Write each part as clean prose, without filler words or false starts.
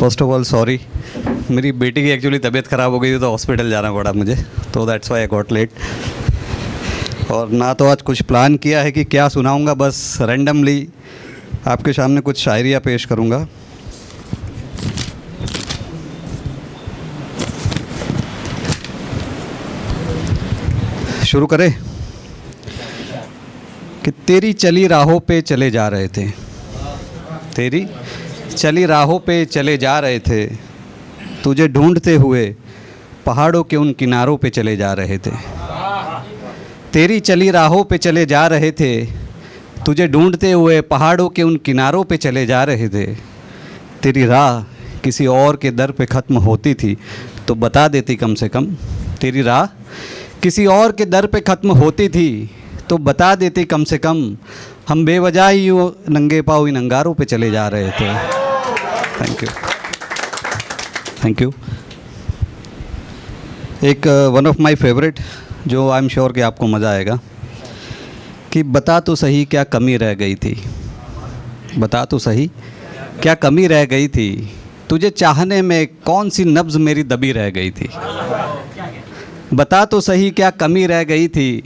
First of all sorry, मेरी बेटी की एक्चुअली तबीयत ख़राब हो गई थी तो हॉस्पिटल जाना पड़ा मुझे, तो that's why I got late. और ना तो आज कुछ प्लान किया है कि क्या सुनाऊंगा, बस रैंडमली आपके सामने कुछ शायरियाँ पेश करूंगा। शुरू करें कि तेरी चली राहों पे चले जा रहे थे, तेरी चली राहों पे चले जा रहे थे, तुझे ढूंढते हुए पहाड़ों के उन किनारों पे चले जा रहे थे। तेरी चली राहों पे चले जा रहे थे, तुझे ढूंढते हुए पहाड़ों के उन किनारों पे चले जा रहे थे। तेरी राह किसी और के दर पे ख़त्म होती थी तो बता देती कम से कम। तेरी राह किसी और के दर पे ख़त्म होती थी तो बता देती कम से कम। हम बेवजह ही यूँ नंगे पाँव इन अंगारों पे चले जा रहे थे। Thank you, thank you. एक वन ऑफ माय फेवरेट जो आई एम श्योर कि आपको मज़ा आएगा, कि बता तो सही क्या कमी रह गई थी, बता तो सही क्या कमी रह गई थी, तुझे चाहने में कौन सी नब्ज़ मेरी दबी रह गई थी। बता तो सही क्या कमी रह गई थी,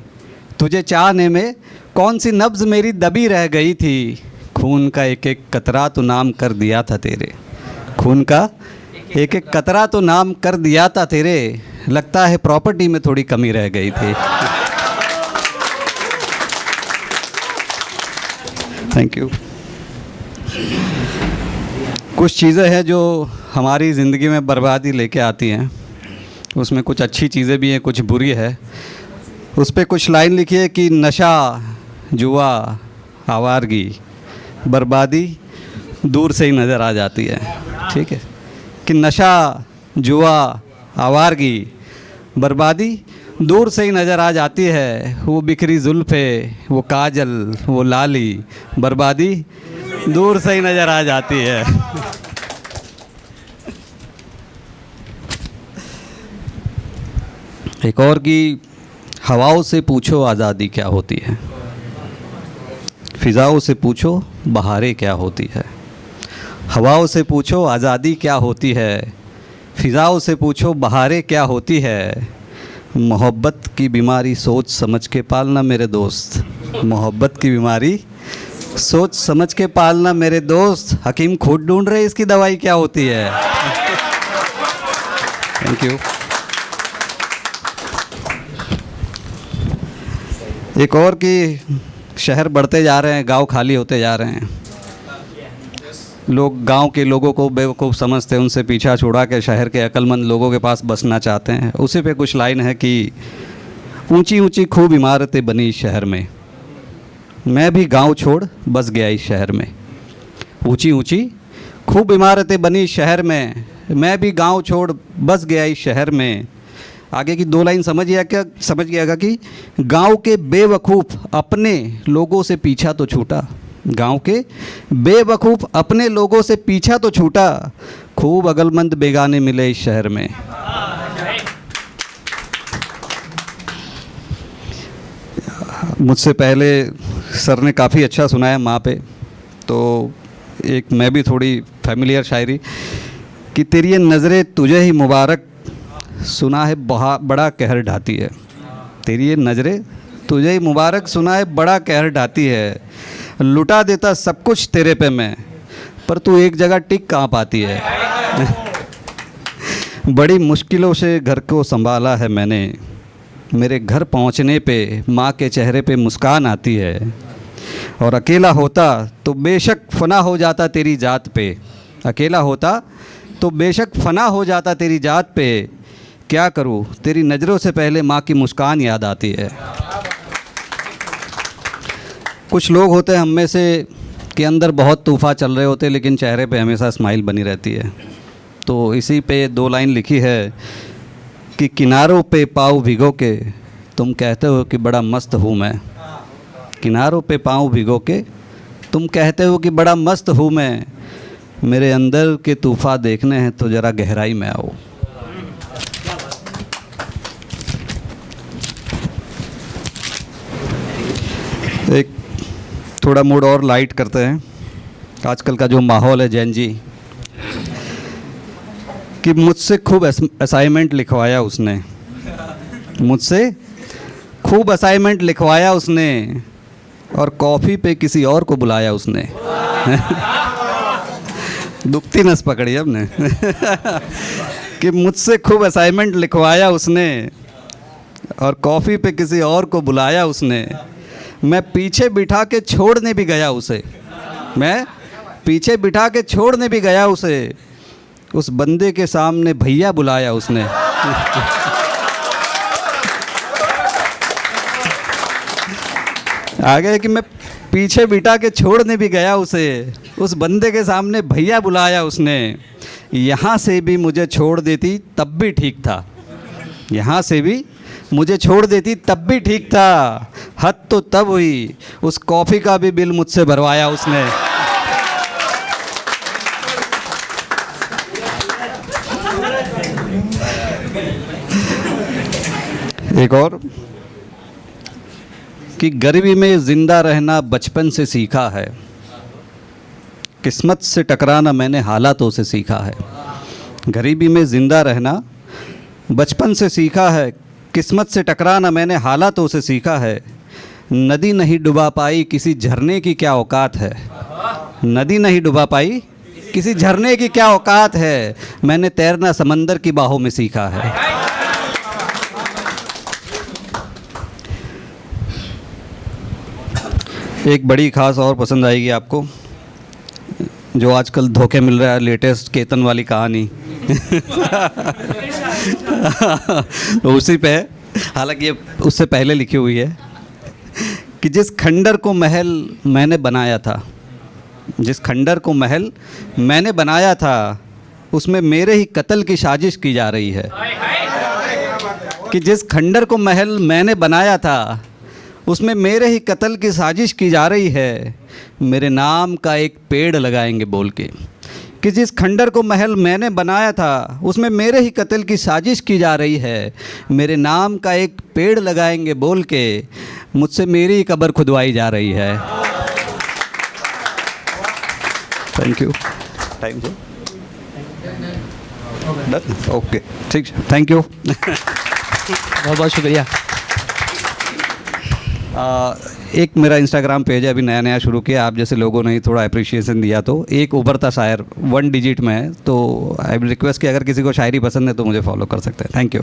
तुझे चाहने में कौन सी नब्ज़ मेरी दबी रह गई थी। खून का एक एक कतरा तो नाम कर दिया था तेरे, खून का एक एक कतरा तो नाम कर दिया था तेरे, लगता है प्रॉपर्टी में थोड़ी कमी रह गई थी। Thank you. कुछ चीज़ें हैं जो हमारी ज़िंदगी में बर्बादी लेके आती हैं, उसमें कुछ अच्छी चीज़ें भी हैं, कुछ बुरी है। उस पर कुछ लाइन लिखी है कि नशा, जुआ, आवारगी, बर्बादी दूर से ही नज़र आ जाती है। ठीक है, कि नशा, जुआ, आवारगी, बर्बादी दूर से ही नज़र आ जाती है। वो बिखरी जुल्फ़े, वो काजल, वो लाली, बर्बादी दूर से ही नज़र आ जाती है। एक और कि हवाओं से पूछो आज़ादी क्या होती है, फ़िज़ाओं से पूछो बहारें क्या होती है। हवाओं से पूछो आज़ादी क्या होती है, फ़िज़ाओं से पूछो बहारें क्या होती है। मोहब्बत की बीमारी सोच समझ के पालना मेरे दोस्त, मोहब्बत की बीमारी सोच समझ के पालना मेरे दोस्त। हकीम खुद ढूंढ रहे इसकी दवाई क्या होती है। Thank you. एक और कि शहर बढ़ते जा रहे हैं, गांव खाली होते जा रहे हैं। लोग गांव के लोगों को बेवकूफ़ समझते हैं, उनसे पीछा छुड़ा के शहर के अक्लमंद लोगों के पास बसना चाहते हैं। उसी पे कुछ लाइन है कि ऊंची ऊंची खूब इमारतें बनी इस शहर में, मैं भी गांव छोड़ बस गया इस शहर में। ऊंची ऊंची खूब इमारतें बनी इस शहर में, मैं भी गांव छोड़ बस गया इस शहर में। आगे की दो लाइन समझ गया कि गांव के बेवकूफ़ अपने लोगों से पीछा तो छूटा, गांव के बेवकूफ़ अपने लोगों से पीछा तो छूटा, खूब अगलमंद बेगाने मिले इस शहर में। मुझसे पहले सर ने काफ़ी अच्छा सुनाया माँ पे, तो एक मैं भी थोड़ी फैमिलियर शायरी कि तेरी ये नज़रें तुझे ही मुबारक, सुना है बड़ा कहर ढाती है। तेरी ये नज़रें तुझे ही मुबारक, सुना है बड़ा कहर ढाती है। लुटा देता सब कुछ तेरे पे मैं, पर तू एक जगह टिक कहाँ पाती है। बड़ी मुश्किलों से घर को संभाला है मैंने, मेरे घर पहुँचने पे माँ के चेहरे पे मुस्कान आती है। और अकेला होता तो बेशक फना हो जाता तेरी जात पे, अकेला होता तो बेशक फना हो जाता तेरी जात पे। क्या करूँ तेरी नज़रों से पहले माँ की मुस्कान याद आती है। कुछ लोग होते हैं हम में से कि अंदर बहुत तूफ़ान चल रहे होते लेकिन चेहरे पे हमेशा स्माइल बनी रहती है। तो इसी पे दो लाइन लिखी है कि किनारों पे पाँव भिगो के तुम कहते हो कि बड़ा मस्त हूँ मैं, किनारों पे पाँव भिगो के तुम कहते हो कि बड़ा मस्त हूँ मैं। मेरे अंदर के तूफ़ान देखने हैं तो ज़रा गहराई में आओ। एक थोड़ा मूड और लाइट करते हैं। आजकल का जो माहौल है जैन जी, कि मुझसे खूब असाइनमेंट लिखवाया उसने, मुझसे खूब असाइनमेंट लिखवाया उसने, और कॉफ़ी पे किसी और को बुलाया उसने। दुखती नस पकड़ी अब ने। कि मुझसे खूब असाइनमेंट लिखवाया उसने और कॉफ़ी पे किसी और को बुलाया उसने। मैं पीछे बिठा के छोड़ने भी गया उसे, मैं पीछे बिठा के छोड़ने भी गया उसे, उस बंदे के सामने भैया बुलाया उसने। आगे कि मैं पीछे बिठा के छोड़ने भी गया उसे, उस बंदे के सामने भैया बुलाया उसने। यहाँ से भी मुझे छोड़ देती तब भी ठीक था, यहाँ से भी मुझे छोड़ देती तब भी ठीक था। हद तो तब हुई, उस कॉफ़ी का भी बिल मुझसे भरवाया उसने। एक और कि गरीबी में ज़िंदा रहना बचपन से सीखा है, किस्मत से टकराना मैंने हालातों से सीखा है। गरीबी में ज़िंदा रहना बचपन से सीखा है, किस्मत से टकराना मैंने हालातों से सीखा है। नदी नहीं डुबा पाई किसी झरने की क्या औकात है, नदी नहीं डुबा पाई किसी झरने की क्या औकात है। मैंने तैरना समंदर की बाहों में सीखा है। एक बड़ी ख़ास और पसंद आएगी आपको, जो आजकल धोखे मिल रहा है, लेटेस्ट केतन वाली कहानी। तो उसी पे, हालांकि ये उससे पहले लिखी हुई है कि जिस खंडर को महल मैंने बनाया था, जिस खंडर को महल मैंने बनाया था, उसमें मेरे ही कत्ल की साजिश की जा रही है। कि जिस खंडर को महल मैंने बनाया था, उसमें मेरे ही कत्ल की साजिश की जा रही है। मेरे नाम का एक पेड़ लगाएंगे बोल के। कि जिस खंडर को महल मैंने बनाया था, उसमें मेरे ही कत्ल की साजिश की जा रही है। मेरे नाम का एक पेड़ लगाएंगे बोल के मुझसे मेरी ही कब्र खुदवाई जा रही है। Thank you, thank you, okay, ठीक, थैंक यू। बहुत बहुत शुक्रिया। एक मेरा इंस्टाग्राम पेज है, अभी नया नया शुरू किया, आप जैसे लोगों ने थोड़ा अप्रिशिएशन दिया, तो एक उभरता शायर 1 डिजिट में है, तो आई विल रिक्वेस्ट कि अगर किसी को शायरी पसंद है तो मुझे फॉलो कर सकते हैं। Thank you.